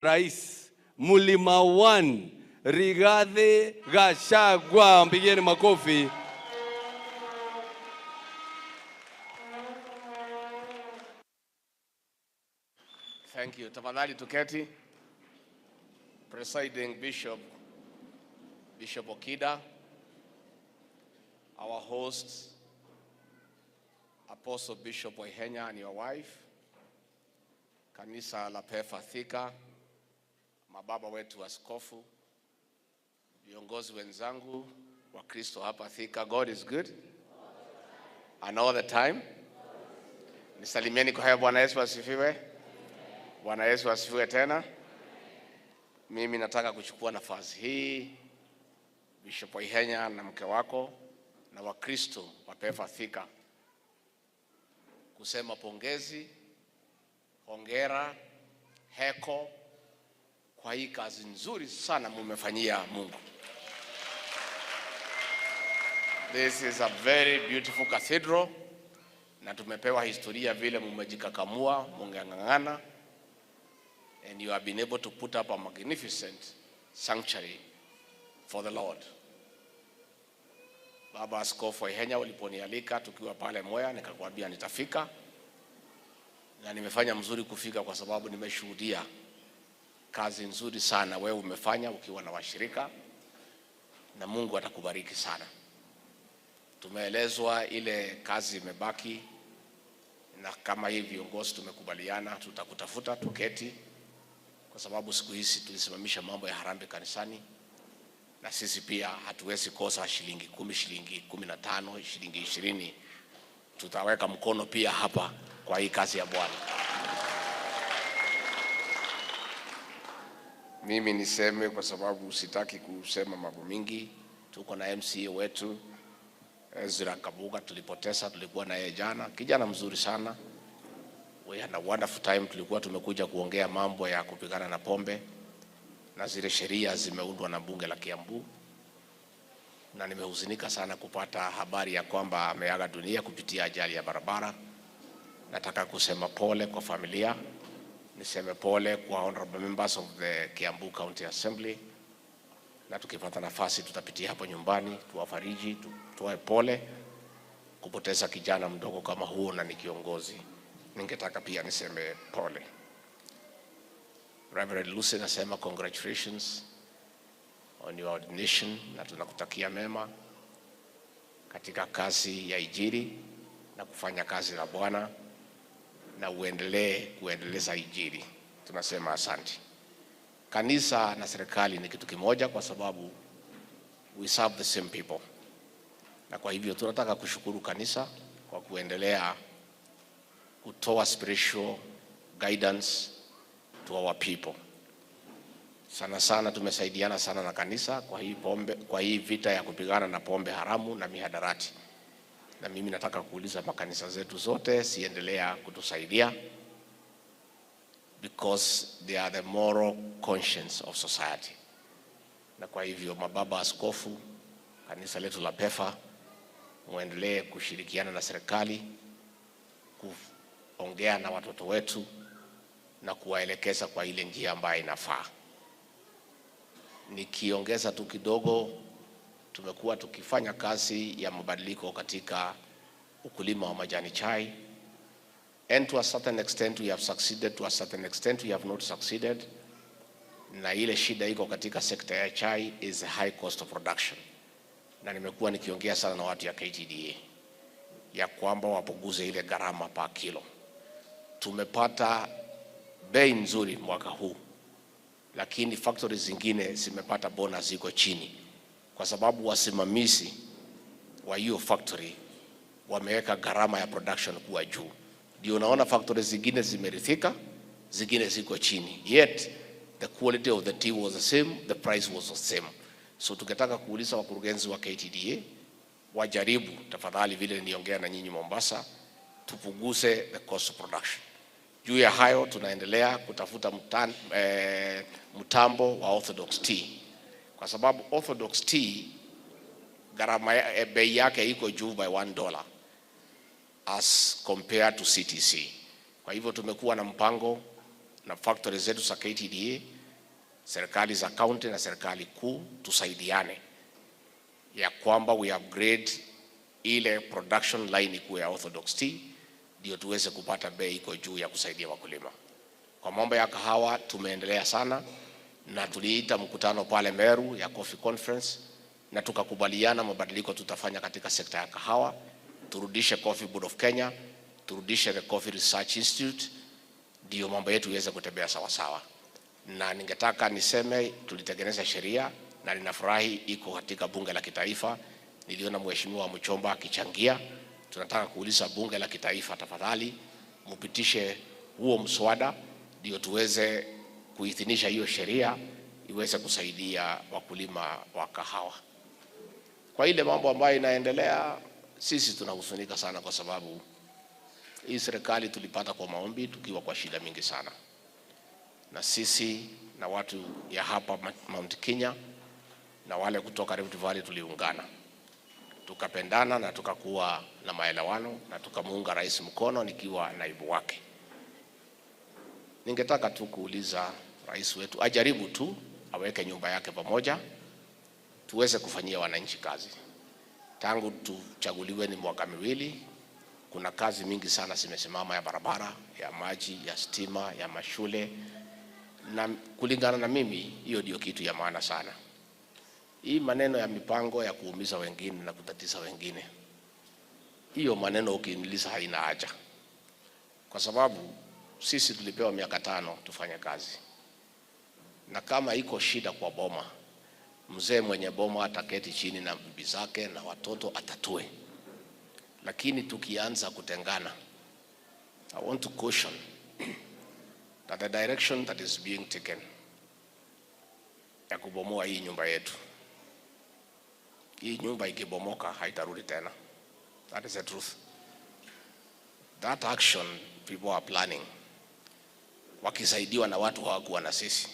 Rais Mulima 1 Rigathi Gachagua, mpigeni makofi. Thank you. Tafadhali tuketi. Presiding Bishop Okida, our host, Apostle Bishop Waihenya and your wife, Kanisa la Pefa Thika, mababa wetu askofu, viongozi wenzangu wa Kristo hapa Thika. God is good and all the time. Nisalimieni kwa haya. Bwana Yesu asifiwe. Bwana Yesu asifiwe tena. Mimi nataka kuchukua nafasi hii, Bishop Waihenya na mke wako na Wakristo wa Pefa Thika, kusema pongezi, hongera, heko kwa hii kazi nzuri sana mumefanyia Mungu. This is a very beautiful cathedral, na tumepewa historia vile mumejikakamua, mungangangana, and you have been able to put up a magnificent sanctuary for the Lord. Baba Askofu Waihenya waliponialika tukiwa pale Mwea, nikakwambia nitafika, na nimefanya mzuri kufika kwa sababu nimeshuhudia kazi nzuri sana wewe umefanya ukiwa na washirika, na Mungu atakubariki sana. Tumeelezwa ile kazi imebaki, na kama hivi viongozi tumekubaliana tutakutafuta tuketi, kwa sababu siku hizi tulisimamisha mambo ya harambee kanisani, na sisi pia hatuwezi kosa shilingi 10, shilingi 15, shilingi 20. Tutaweka mkono pia hapa kwa hii kazi ya Bwana. Mimi niseme kwa sababu sitaki kusema mambo mingi. Tuko na MCA wetu Ezra Kabuga, tulipoteza, tulikuwa na yeye jana, kijana mzuri sana. We had a wonderful time. Tulikuwa tumekuja kuongea mambo ya kupigana na pombe na zile sheria zimeundwa na bunge la Kiambu, na nimehuzunika sana kupata habari ya kwamba ameaga dunia kupitia ajali ya barabara. Nataka kusema pole kwa familia, niseme pole kwa honorable members of the Kiambu County Assembly, na tukipata nafasi tutapitia hapo nyumbani tuwafariji, tutoe pole kupoteza kijana mdogo kama huo, na ni kiongozi. Ningetaka pia niseme pole. Reverend Lucy nasema congratulations on your ordination, na tunakutakia mema katika kazi ya Injili na kufanya kazi la Bwana, na uendelee kuendeleza Injili. Tunasema asante. Kanisa na serikali ni kitu kimoja, kwa sababu we serve the same people, na kwa hivyo tunataka kushukuru kanisa kwa kuendelea kutoa spiritual guidance to our people. Sana sana tumesaidiana sana na kanisa kwa hii vita ya kupigana na pombe haramu na mihadarati. Na mimi nataka kuuliza makanisa zetu zote siendelea kutusaidia, because they are the moral conscience of society. Na kwa hivyo mababa askofu, kanisa letu la Pefa, muendelee kushirikiana na serikali, kuongea na watoto wetu na kuwaelekeza kwa ile njia ambayo inafaa. Nikiongeza tu kidogo, tumekuwa tukifanya kazi ya mabadiliko katika ukulima wa majani chai, and to a certain extent we have succeeded, to a certain extent we have not succeeded. Na ile shida iko katika sekta ya chai is a high cost of production, na nimekuwa nikiongea sana na watu ya KTDA ya kwamba wapunguze ile gharama per kilo. Tumepata bei nzuri mwaka huu, lakini factories zingine zimepata bonus ziko chini, kwa sababu wasimamizi wa hiyo factory wameweka gharama ya production kuwa juu. Ndio unaona factories zingine zimerithika, zingine ziko chini, yet the quality of the tea was the same, the price was the same. So tungetaka kuuliza wakurugenzi wa KTDA wajaribu tafadhali, vile niongea na nyinyi Mombasa, tupunguze the cost of production. Juu ya hayo tunaendelea kutafuta mtambo wa orthodox tea, kwa sababu orthodox tea gharama bei yake iko juu by $1 as compared to CTC. Kwa hivyo tumekuwa na mpango na factory zetu za KTDA, serikali za county na serikali kuu tusaidiane ya kwamba we upgrade ile production line ikuwe ya orthodox tea, ndio tuweze kupata bei iko juu ya kusaidia wakulima. Kwa mambo ya kahawa tumeendelea sana, na tuliita mkutano pale Meru ya coffee conference, na tukakubaliana mabadiliko tutafanya katika sekta ya kahawa. Turudishe Coffee Board of Kenya, turudishe the Coffee Research Institute, ndio mambo yetu iweze kutembea sawa sawa. Na ningetaka niseme tulitengeneza sheria na ninafurahi iko katika bunge la kitaifa. Niliona mheshimiwa Mchomba akichangia. Tunataka kuuliza bunge la kitaifa, tafadhali mupitishe huo mswada ndio tuweze kuidhinisha hiyo sheria iweze kusaidia wakulima wa kahawa. Kwa ile mambo ambayo inaendelea, sisi tunahuzunika sana kwa sababu hii serikali tulipata kwa maombi tukiwa kwa shida mingi sana. Na sisi na watu ya hapa Mount Kenya na wale kutoka Rift Valley tuliungana, tukapendana na tukakuwa na maelewano na tukamuunga rais mkono nikiwa naibu wake. Ningetaka tu kuuliza rais wetu ajaribu tu aweke nyumba yake pamoja, tuweze kufanyia wananchi kazi. Tangu tuchaguliwe ni mwaka miwili, kuna kazi mingi sana zimesimama, ya barabara, ya maji, ya stima, ya mashule, na kulingana na mimi hiyo ndio kitu ya maana sana. Hii maneno ya mipango ya kuumiza wengine na kutatiza wengine, hiyo maneno ukiiniliza haina haja, kwa sababu sisi tulipewa miaka 5 tufanye kazi. Na kama iko shida kwa boma, mzee mwenye boma ataketi chini na bibi zake na watoto atatue. Lakini tukianza kutengana, I want to caution that the direction that is being taken ya kubomoa hii nyumba yetu, hii nyumba ikibomoka haitarudi tena. That is the truth. That action people are planning, wakisaidiwa na watu hawakuwa na sisi,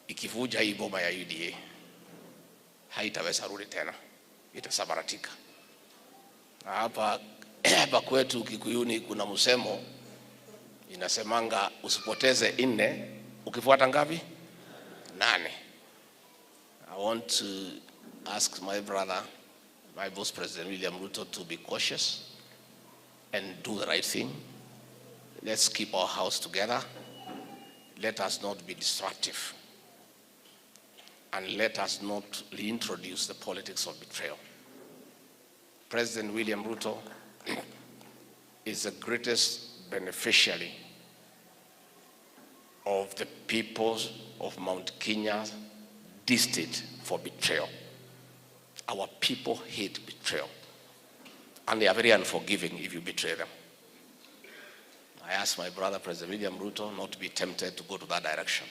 ikivuja hii boma ya UDA haitaweza rudi tena, itasabaratika. Hapa kwetu Kikuyuni kuna msemo inasemanga usipoteze 4 ukifuata ngapi? 8. I want to ask my brother, my Vice President William Ruto, to be cautious and do the right thing. Let's keep our house together. Let us not be destructive. And let us not reintroduce the politics of betrayal. President William Ruto is the greatest beneficiary of the people of Mount Kenya district for betrayal. Our people hate betrayal, and they are very unforgiving if you betray them. I ask my brother, President William Ruto, not to be tempted to go to that direction,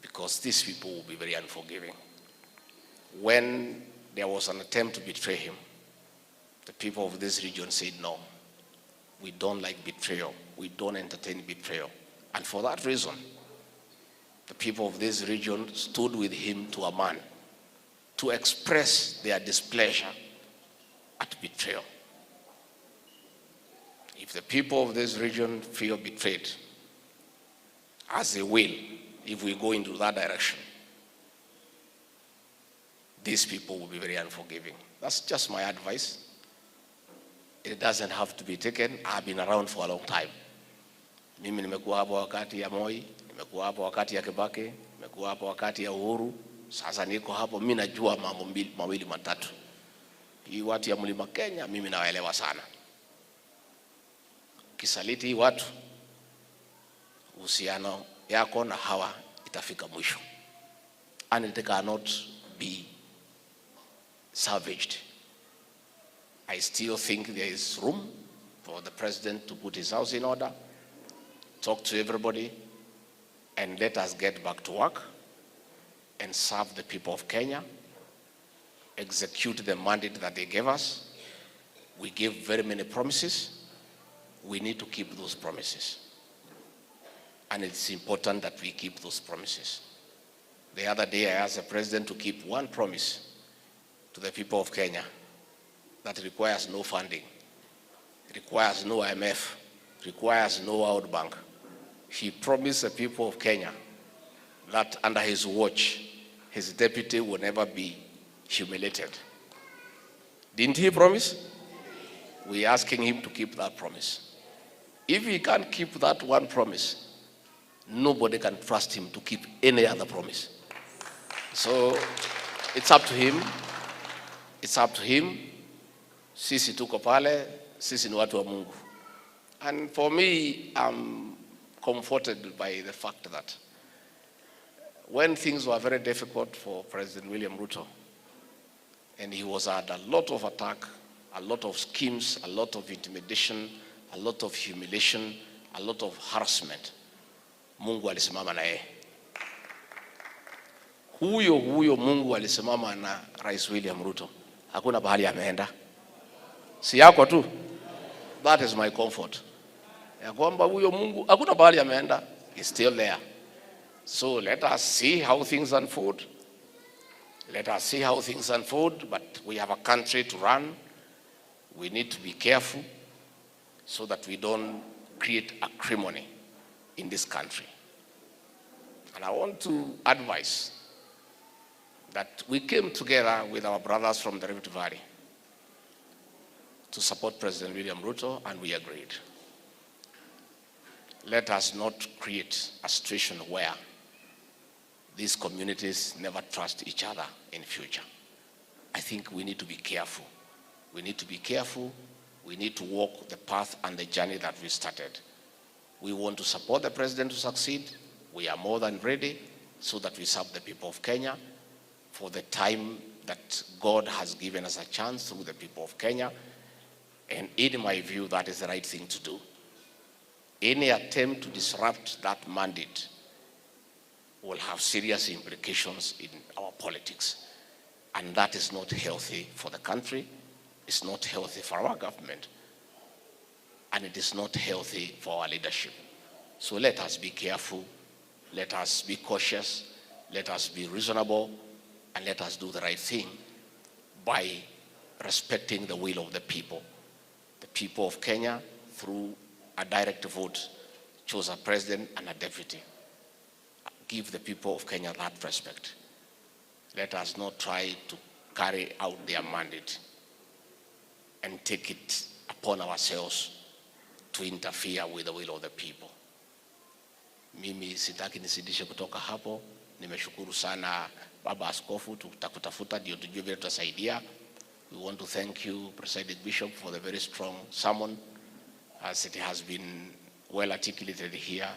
because these people will be very unforgiving. When there was an attempt to betray him, the people of this region said, no, we don't like betrayal. We don't entertain betrayal. And for that reason, the people of this region stood with him to a man to express their displeasure at betrayal. If the people of this region feel betrayed, as they will, if we go into that direction, these people will be very unforgiving. That's just my advice. It doesn't have to be taken. I've been around for a long time. Mimi nimekuwa hapo wakati ya Moi, nimekuwa hapo wakati ya Kibaki, nimekuwa hapo wakati ya Uhuru. Sasa niko hapo, mimi najua mambo mawili matatu. Hii watu ya Mlima Kenya mimi nawaelewa sana. Kisaliti hii watu, uhusiano yako na hawa itafika mwisho. And it cannot be salvaged. I still think there is room for the president to put his house in order, talk to everybody, and let us get back to work and serve the people of Kenya, execute the mandate that they gave us. We gave very many promises. We need to keep those promises. And it's important that we keep those promises. The other day I asked the president to keep one promise to the people of Kenya that requires no funding, requires no IMF, requires no World Bank. he promised the people of Kenya that under his watch, his deputy will never be humiliated. Didn't he promise? We're asking him to keep that promise. If he can't keep that one promise, nobody can trust him to keep any other promise. So it's up to him. It's up to him. Sisi tuko pale, sisi ni watu wa Mungu. And for me, I'm comforted by the fact that when things were very difficult for President William Ruto, and he was under a lot of attack, a lot of schemes, a lot of intimidation, a lot of humiliation, a lot of harassment, Mungu alisimama na yeye. Huyo Mungu alisimama na Rais William Ruto. Hakuna bahali ameenda. Si yako tu. That is my comfort. Ya kwamba huyo Mungu hakuna bahali ameenda. He's still there. So let us see how things unfold. Let us see how things unfold, but we have a country to run. We need to be careful so that we don't create acrimony in this country. And I want to advise that we came together with our brothers from the Rift Valley to support President William Ruto, and we agreed. Let us not create a situation where these communities never trust each other in future. I think we need to be careful. We need to be careful. We need to walk the path and the journey that we started. We want to support the president to succeed. We are more than ready so that we serve the people of Kenya for the time that God has given us a chance through the people of Kenya. And in my view, that is the right thing to do. Any attempt to disrupt that mandate will have serious implications in our politics. And that is not healthy for the country. It's not healthy for our government. And it is not healthy for our leadership. So let us be careful. Let us be cautious. Let us be reasonable. And let us do the right thing by respecting the will of the people. The people of Kenya, through a direct vote, chose a president and a deputy. Give the people of Kenya that respect. Let us not try to carry out their mandate and take it upon ourselves to interfere with the will of the people. Mimi sitaki nisidishe kutoka hapo. Nimeshukuru sana Baba Askofu, tutakutafuta ndio tujue vile tutasaidia. We want to thank you, Presiding Bishop, for the very strong sermon. As it has been well articulated here,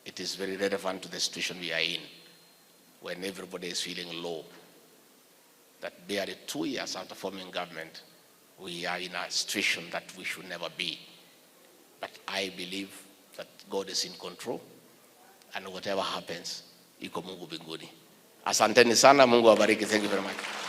it is very relevant to the situation we are in, when everybody is feeling low. That barely 2 years after forming government, we are in a situation that we should never be. But I believe that God is in control, and whatever happens, iko Mungu mbinguni. Asanteni sana, Mungu awabariki. Thank you very much.